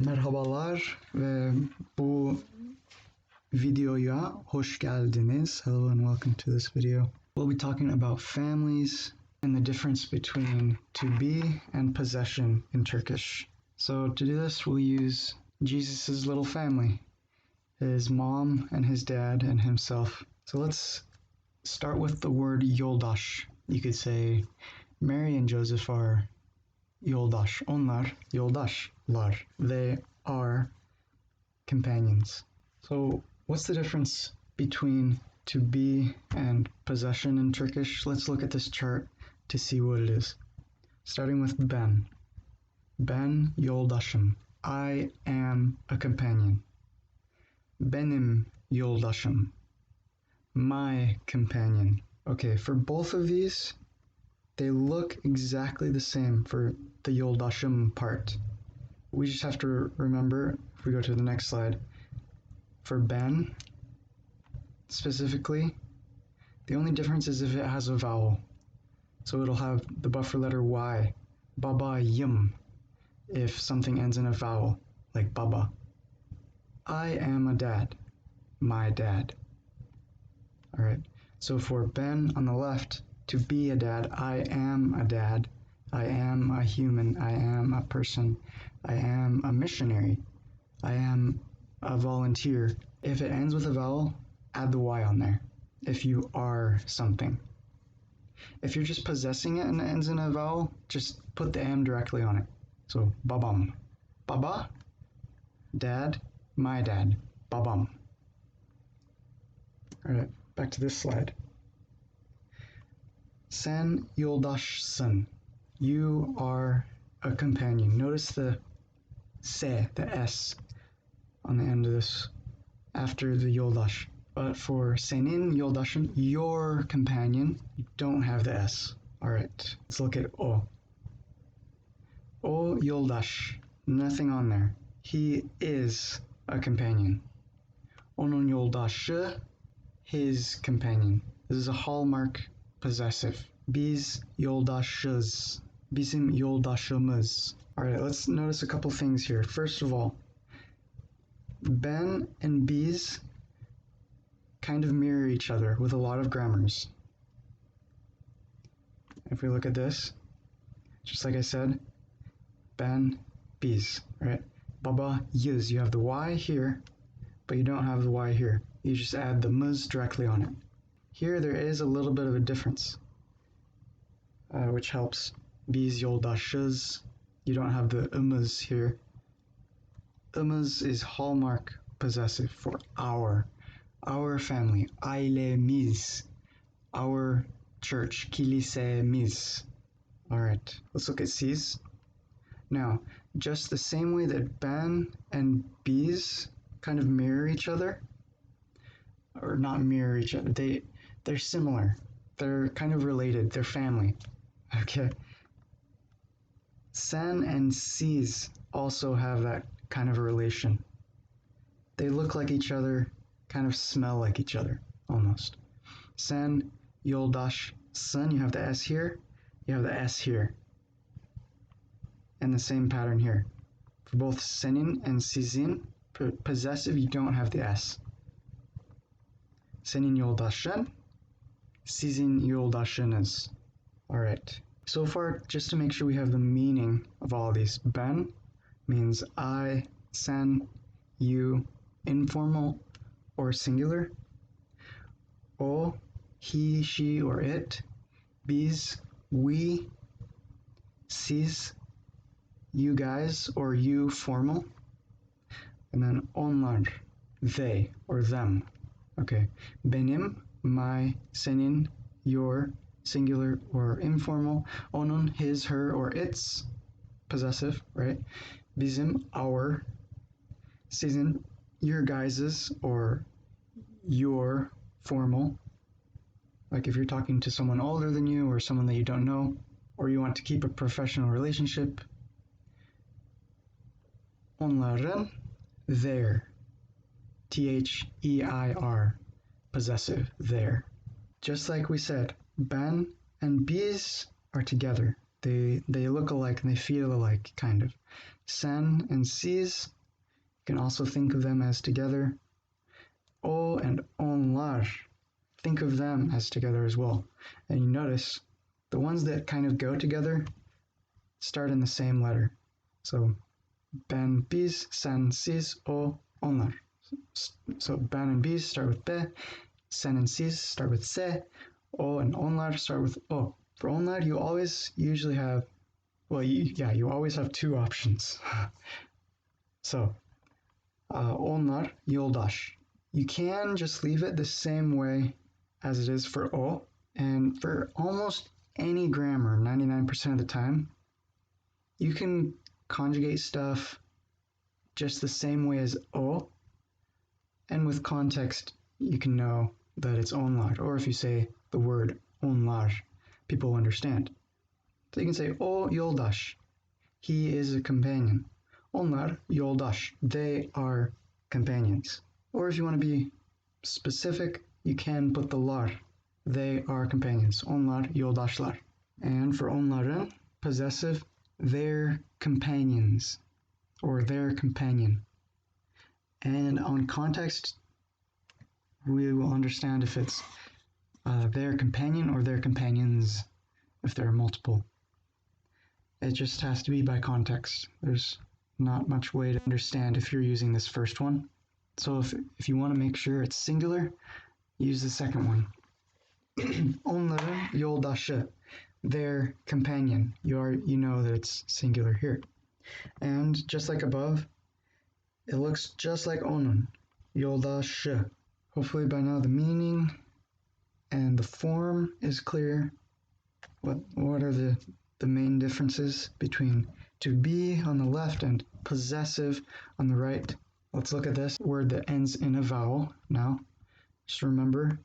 Merhabalar ve bu videoya hoş geldiniz. Hello and welcome to this video. We'll be talking about families and the difference between to be and possession in Turkish. So to do this, we'll use Jesus's little family, his mom and his dad and himself. So let's start with the word yoldaş. You could say Mary and Joseph are yoldaş. Onlar yoldaşlar. They are companions. So what's the difference between to be and possession in Turkish? Let's look at this chart to see what it is. Starting with ben. Ben yoldaşım. I am a companion. Benim yoldaşım. My companion. Okay, for both of these, they look exactly the same for the yoldaşım part. We just have to remember, if we go to the next slide, for ben, specifically, the only difference is if it has a vowel. So it'll have the buffer letter Y, babayım, if something ends in a vowel, like baba. I am a dad, my dad. All right, so for ben on the left, to be a dad, I am a dad, I am a human, I am a person, I am a missionary, I am a volunteer. If it ends with a vowel, add the Y on there, if you are something. If you're just possessing it and it ends in a vowel, just put the M directly on it. So, babam. Baba, dad, my dad, babam. All right, back to this slide. Sen yoldaşsın. You are a companion. Notice the se, the S, on the end of this, after the yoldaş. But for senin yoldaşın, your companion, you don't have the S. All right, let's look at o. O yoldaş, nothing on there. He is a companion. Onun yoldaşı, his companion. This is a hallmark possessive. Biz yoldaşız. Bizim yoldaşımız. All right, let's notice a couple things here. First of all, ben and biz kind of mirror each other with a lot of grammars. If we look at this, just like I said, ben, biz, right? Baba, yız, you have the Y here, but you don't have the Y here. You just add the muz directly on it. Here there is a little bit of a difference, which helps. Biz yoldaşız, you don't have the ımız here. Imız is hallmark possessive for our family, ailemiz, our church, kilisemiz. All right, let's look at siz. Now, just the same way that ben and biz kind of mirror each other, or not mirror each other, they're similar. They're kind of related, they're family. Okay. Sen and siz also have that kind of a relation. They look like each other, kind of smell like each other, almost. Sen, yoldaşsın, you have the S here, you have the S here. And the same pattern here. For both senin and sizin, possessive, you don't have the S. Senin yoldaşın, sizin yoldaşınız. All right. So far, just to make sure we have the meaning of all of these, ben means I, sen, you, informal or singular. O, he, she, or it. Biz, we. Siz, you guys, or you, formal. And then onlar, they, or them. Okay. Benim, my, senin, your, singular or informal. Onun, his, her, or its, possessive, right? Bizim, our. Sizin, your guys's, or your, formal. Like if you're talking to someone older than you or someone that you don't know, or you want to keep a professional relationship. Onların, their. Their, possessive, their. Just like we said, ben and biz are together. They look alike and they feel alike, kind of. Sen and siz, you can also think of them as together. O and onlar, think of them as together as well. And you notice the ones that kind of go together start in the same letter. So ben, biz, sen, siz, o, onlar. So ben and biz start with be, sen and siz start with se, o and onlar start with o. For onlar, you always usually have, well, you always have two options. So, onlar, yoldaş. You can just leave it the same way as it is for o, and for almost any grammar, 99% of the time, you can conjugate stuff just the same way as o, and with context, you can know that it's onlar, or if you say the word onlar, people understand. So you can say o yoldaş, he is a companion. Onlar yoldaş, they are companions. Or if you want to be specific, you can put the lar. They are companions. Onlar yoldaşlar. And for onların, possessive, their companions, or their companion. And on context, we will understand if it's their companion or their companions, if there are multiple. It just has to be by context. There's not much way to understand if you're using this first one. So if you want to make sure it's singular, use the second one. Onların yoldaşı, their companion. You know that it's singular here. And just like above, it looks just like onun, yoldaşı. Hopefully by now the meaning and the form is clear. What are the main differences between to be on the left and possessive on the right? Let's look at this word that ends in a vowel now. Just remember,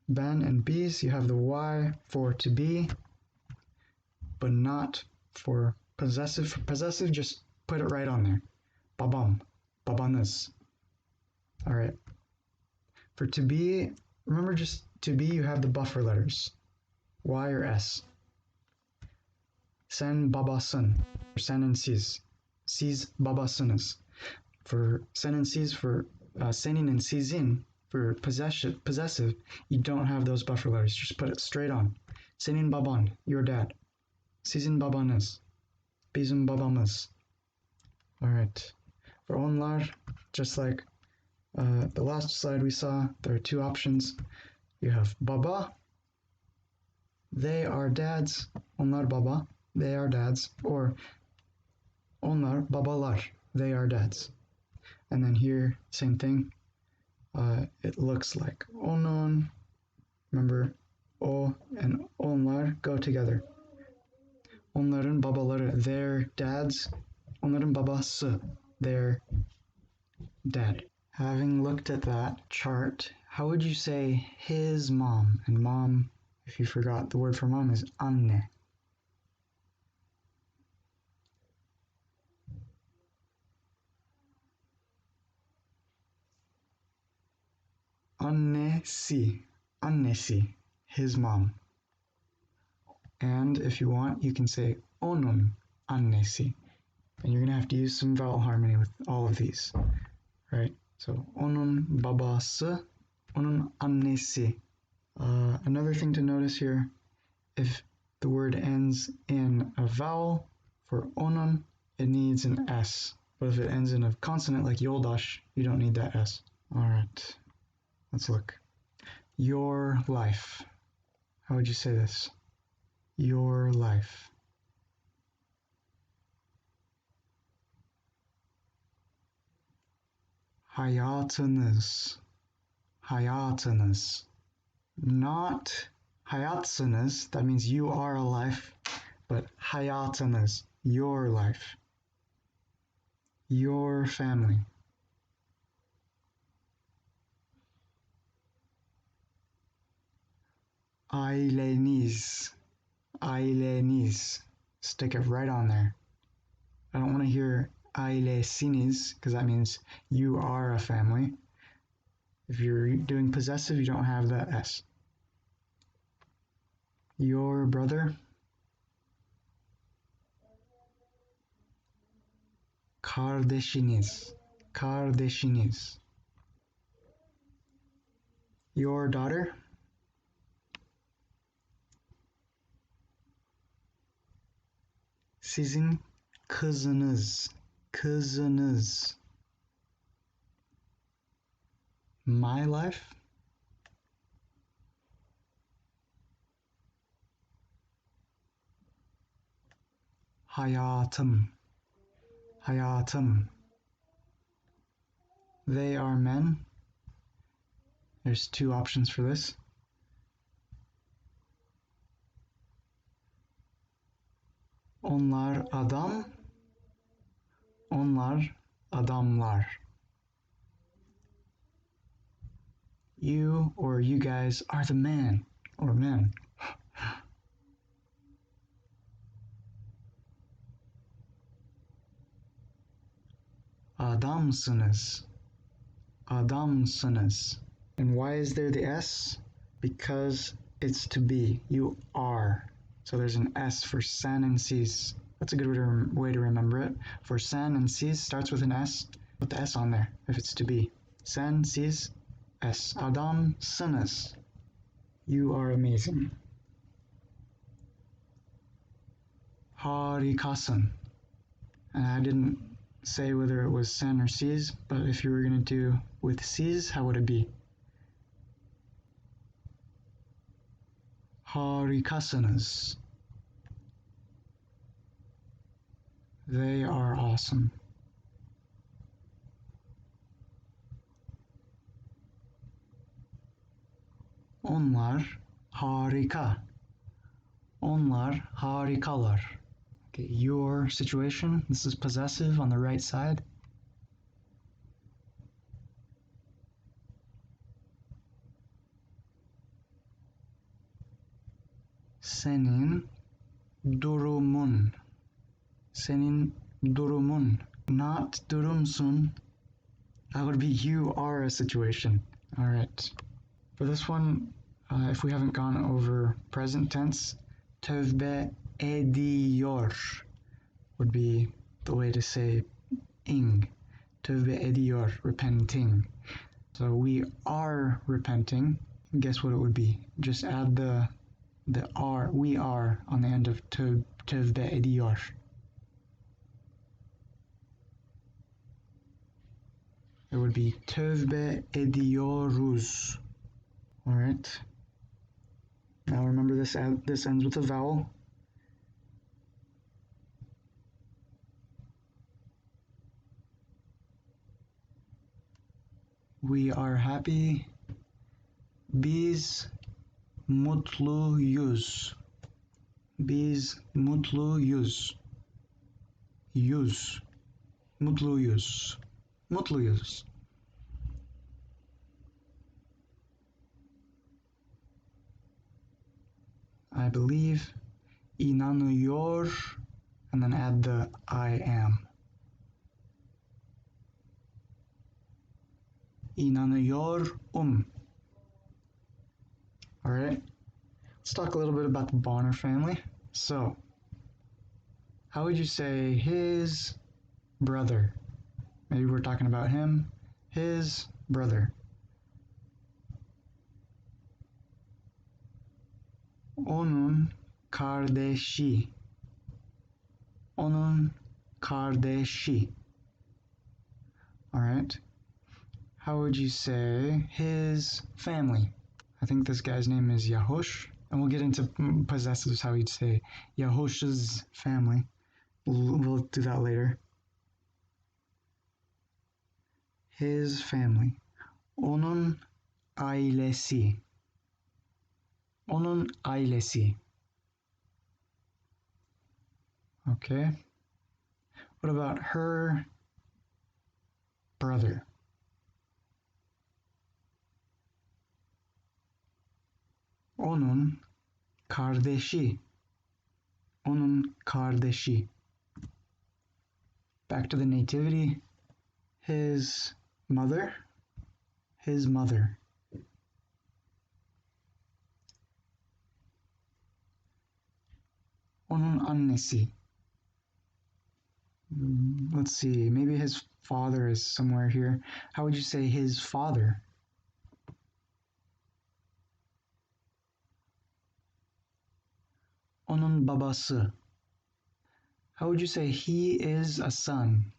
ben and bis, you have the y for to be, but not for possessive. For possessive, just put it right on there. Babam, babanız. All right. For to be, remember just to be, you have the buffer letters, y or s. Sen babasın, sen and siz. Siz babasınız. For sen and siz, for senin and sizin, for possessive, you don't have those buffer letters. Just put it straight on. Senin baban, your dad. Sizin babanız. Bizim babamız. All right. For onlar, just like the last slide we saw, there are two options. You have baba, they are dads. Onlar baba, they are dads. Or onlar babalar, they are dads. And then here, same thing. It looks like onun. Remember, o and onlar go together. Onların babaları, their dads. Onların babası, their dad. Having looked at that chart, how would you say his mom? And mom, if you forgot, the word for mom is anne. Annesi, annesi, his mom. And if you want, you can say onun annesi. And you're going to have to use some vowel harmony with all of these, right? So onun babası, onun annesi. Another thing to notice here, if the word ends in a vowel for onun, it needs an S. But if it ends in a consonant like yoldaş, you don't need that S. All right, let's look. Your life. How would you say this? Your life. Hayatınız. Hayatınız. Not hayatsınız, that means you are alive, but hayatınız, your life. Your family. Aileniz. Aileniz. Stick it right on there. I don't want to hear ailesiniz, because that means you are a family. If you're doing possessive, you don't have that S. Your brother. Kardeşiniz. Kardeşiniz. Your daughter. Sizin kızınız. Kızınız. My life. Hayatım. Hayatım. They are men. There's two options for this. Onlar adam. Onlar adamlar. You or you guys are the man or men. Adamsınız. Adamsınız. And why is there the S? Because it's to be. You are. So there's an S for sen and sis. That's a good way to remember it. For sen and sis starts with an S. Put the S on there if it's to be. Sen, sis, S. Adamsınız. You are amazing. Harikasın. And I didn't say whether it was sen or sis, but if you were going to do with sis, how would it be? Harikasınız. They are awesome. Onlar harika. Onlar harikalar. Okay, your situation. This is possessive on the right side. Senin durumun. Senin durumun. Not durumsun. That would be you are a situation. All right. For this one, if we haven't gone over present tense, tövbe ediyor would be the way to say ing. Tövbe ediyor, repenting. So we are repenting. Guess what it would be? Just add the are, we are on the end of tövbe ediyor. It would be tövbe ediyoruz. All right. Now remember this ends with a vowel. We are happy. Biz mutluyuz. Biz mutluyuz. Yuz. Mutluyuz. Mutluyuz. I believe. İnanıyor. And then add the I am. İnanıyorum. All right. Let's talk a little bit about the Bonner family. So, how would you say his brother? Maybe we're talking about him. His brother. Onun kardeşi. Onun kardeşi. All right. How would you say his family? I think this guy's name is Yahush. And we'll get into possessives, how you'd say Yahush's family. We'll do that later. His family. Onun ailesi. Onun ailesi. Okay. What about her brother? Onun kardeşi. Onun kardeşi. Back to the nativity. His mother. His mother. Onun annesi. Let's see, maybe his father is somewhere here. How would you say his father? Onun babası. How would you say he is a son?